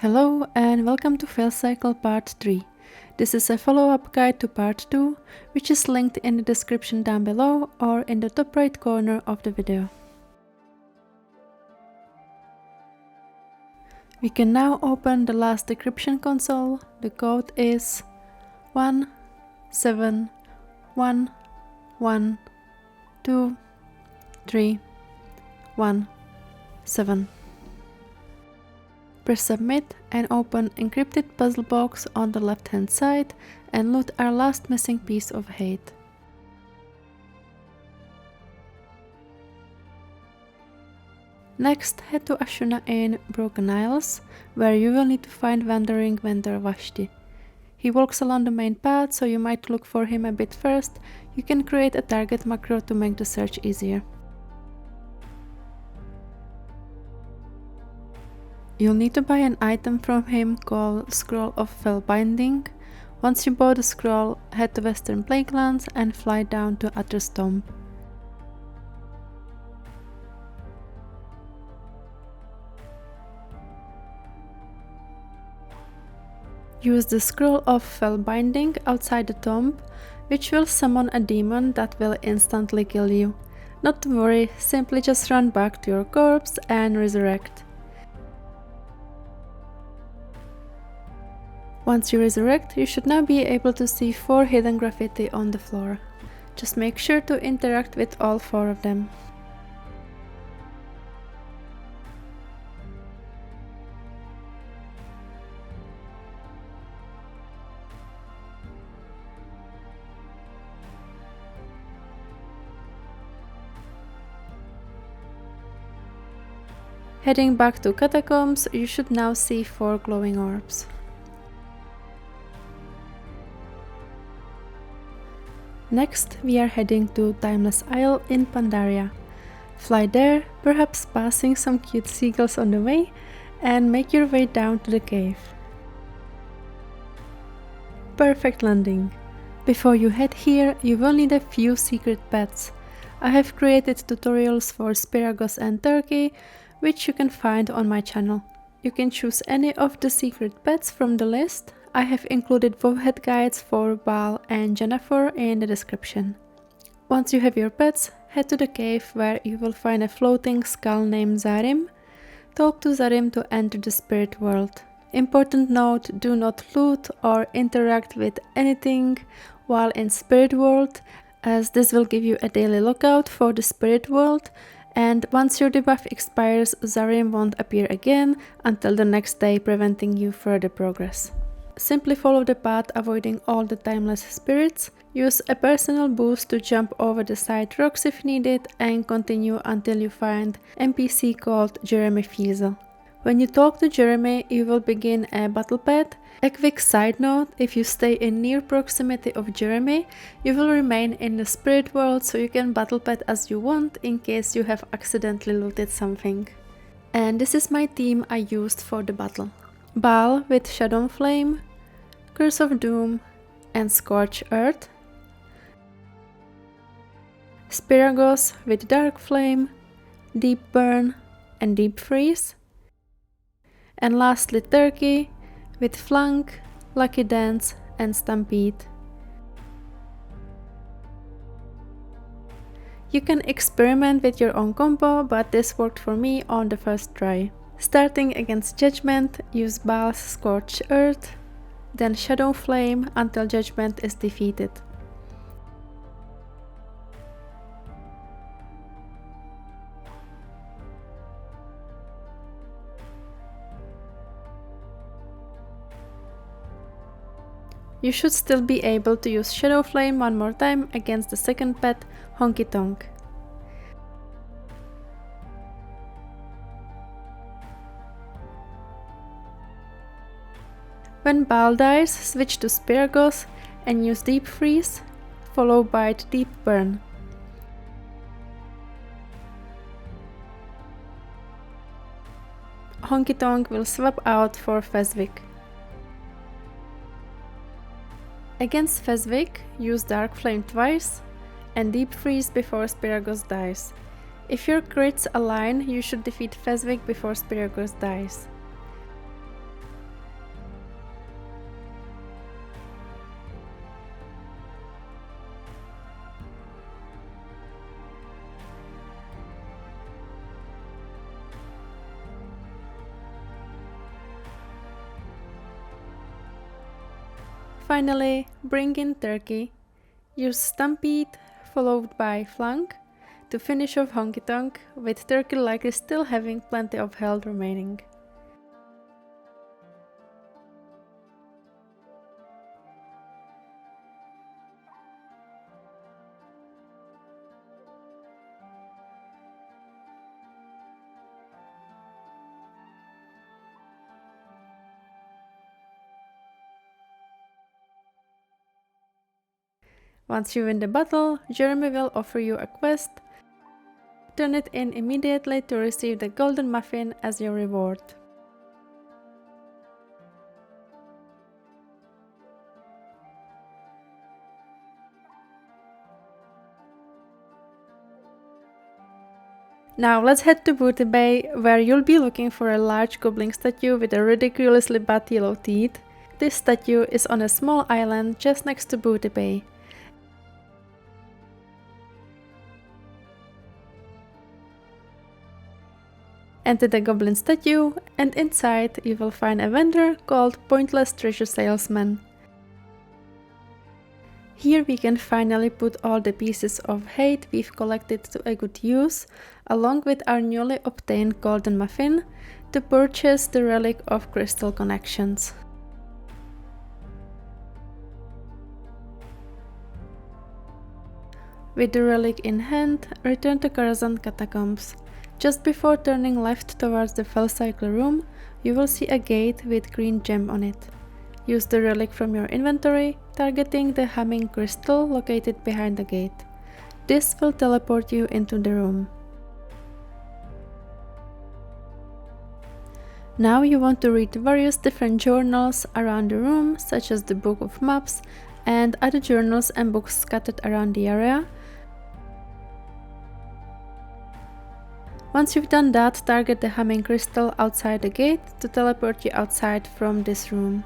Hello and welcome to Felcycle Part 3. This is a follow-up guide to Part 2, which is linked in the description down below or in the top right corner of the video. We can now open the last decryption console. The code is 17112317. Press submit and open encrypted puzzle box on the left hand side and loot our last missing piece of hate. Next, head to Ashuna in Broken Isles, where you will need to find wandering vendor Vashti. He walks along the main path, so you might look for him a bit first. You can create a target macro to make the search easier. You'll need to buy an item from him called Scroll of Fellbinding. Once you bought the scroll, head to Western Plaguelands and fly down to Uther's tomb. Use the Scroll of Fellbinding outside the tomb, which will summon a demon that will instantly kill you. Not to worry, simply just run back to your corpse and resurrect. Once you resurrect, you should now be able to see 4 hidden graffiti on the floor. Just make sure to interact with all 4 of them. Heading back to Catacombs, you should now see 4 glowing orbs. Next, we are heading to Timeless Isle in Pandaria. Fly there, perhaps passing some cute seagulls on the way, and make your way down to the cave. Perfect landing! Before you head here, you will need a few secret pets. I have created tutorials for Spiragos and Turkey, which you can find on my channel. You can choose any of the secret pets from the list. I have included WoW guides for Baal and Jennifer in the description. Once you have your pets, head to the cave where you will find a floating skull named Zarhym. Talk to Zarhym to enter the spirit world. Important note, do not loot or interact with anything while in spirit world, as this will give you a daily lookout for the spirit world, and once your debuff expires, Zarhym won't appear again until the next day, preventing you further progress. Simply follow the path, avoiding all the timeless spirits. Use a personal boost to jump over the side rocks if needed, and continue until you find NPC called Jeremy Feasel. When you talk to Jeremy, you will begin a battle path. A quick side note, if you stay in near proximity of Jeremy, you will remain in the spirit world, so you can battle path as you want in case you have accidentally looted something. And this is my team I used for the battle. Baal with Shadow Flame, Curse of Doom and Scorch Earth, Spiragos with Dark Flame, Deep Burn and Deep Freeze, and lastly Turkey with Flank, Lucky Dance and Stampede. You can experiment with your own combo, but this worked for me on the first try. Starting against Judgment, use Baal's Scorch Earth, then Shadow Flame until Judgment is defeated. You should still be able to use Shadow Flame one more time against the second pet, Honky Tonk. When Baal dies, switch to Spiragos and use Deep Freeze, followed by the Deep Burn. Honky Tonk will swap out for Feswick. Against Feswick, use Dark Flame twice and Deep Freeze before Spiragos dies. If your crits align, you should defeat Feswick before Spiragos dies. Finally, bring in Turkey. Use Stampede followed by Flank to finish off Honky Tonk, with Turkey likely still having plenty of health remaining. Once you win the battle, Jeremy will offer you a quest. Turn it in immediately to receive the golden muffin as your reward. Now let's head to Booty Bay, where you'll be looking for a large goblin statue with a ridiculously bad yellow teeth. This statue is on a small island just next to Booty Bay. Enter the goblin statue, and inside you will find a vendor called Pointless Treasure Salesman. Here we can finally put all the pieces of hate we've collected to a good use, along with our newly obtained golden muffin, to purchase the relic of crystal connections. With the relic in hand, return to Condensed catacombs. Just before turning left towards the Felcycle room, you will see a gate with green gem on it. Use the relic from your inventory, targeting the humming crystal located behind the gate. This will teleport you into the room. Now you want to read various different journals around the room, such as the Book of Maps and other journals and books scattered around the area. Once you've done that, target the humming crystal outside the gate to teleport you outside from this room.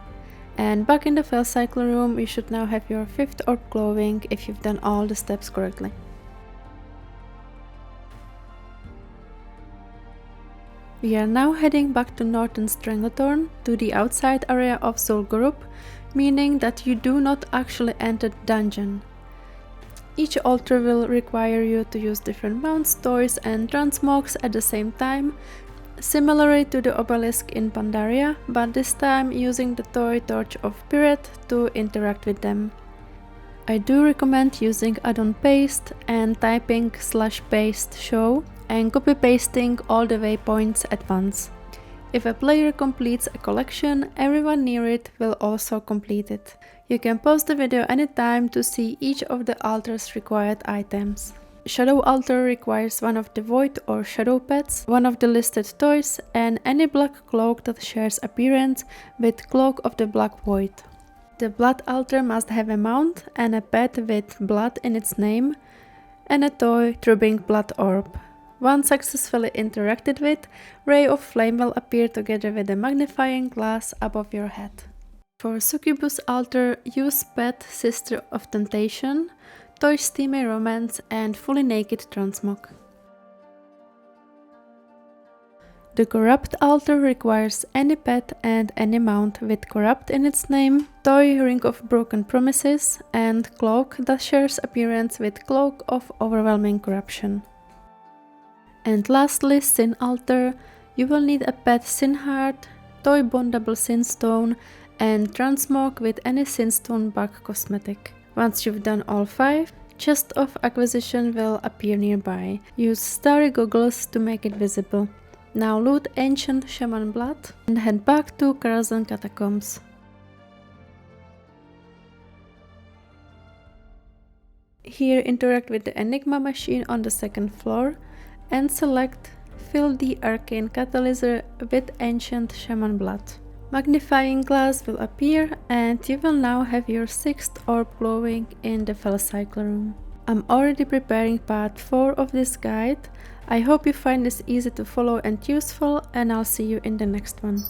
And back in the Felcycle room, you should now have your 5th orb glowing if you've done all the steps correctly. We are now heading back to Northern Stranglethorn, to the outside area of Zul'Gurub, meaning that you do not actually enter the dungeon. Each altar will require you to use different mounts, toys and transmogs at the same time, similarly to the obelisk in Pandaria, but this time using the toy Torch of Pirate to interact with them. I do recommend using add-on paste and typing /paste show and copy-pasting all the waypoints at once. If a player completes a collection, everyone near it will also complete it. You can pause the video anytime to see each of the altar's required items. Shadow altar requires one of the void or shadow pets, one of the listed toys, and any black cloak that shares appearance with Cloak of the Black Void. The blood altar must have a mount and a pet with blood in its name, and a toy throbbing blood orb. Once successfully interacted with, Ray of Flame will appear together with a magnifying glass above your head. For Succubus altar, use pet Sister of Temptation, toy Steamy Romance and fully naked transmog. The Corrupt altar requires any pet and any mount with Corrupt in its name, toy Ring of Broken Promises and cloak that shares appearance with Cloak of Overwhelming Corruption. And lastly, Sin altar, you will need a pet Sin Heart, toy Bondable Sin Stone and transmog with any Sinstone bug cosmetic. Once you've done all 5, Chest of Acquisition will appear nearby. Use Starry Goggles to make it visible. Now loot Ancient Shaman Blood and head back to Condensed Catacombs. Here interact with the Enigma machine on the 2nd floor and select Fill the Arcane Catalyzer with Ancient Shaman Blood. Magnifying glass will appear and you will now have your 6th orb glowing in the Felcycle room. I'm already preparing part 4 of this guide. I hope you find this easy to follow and useful, and I'll see you in the next one.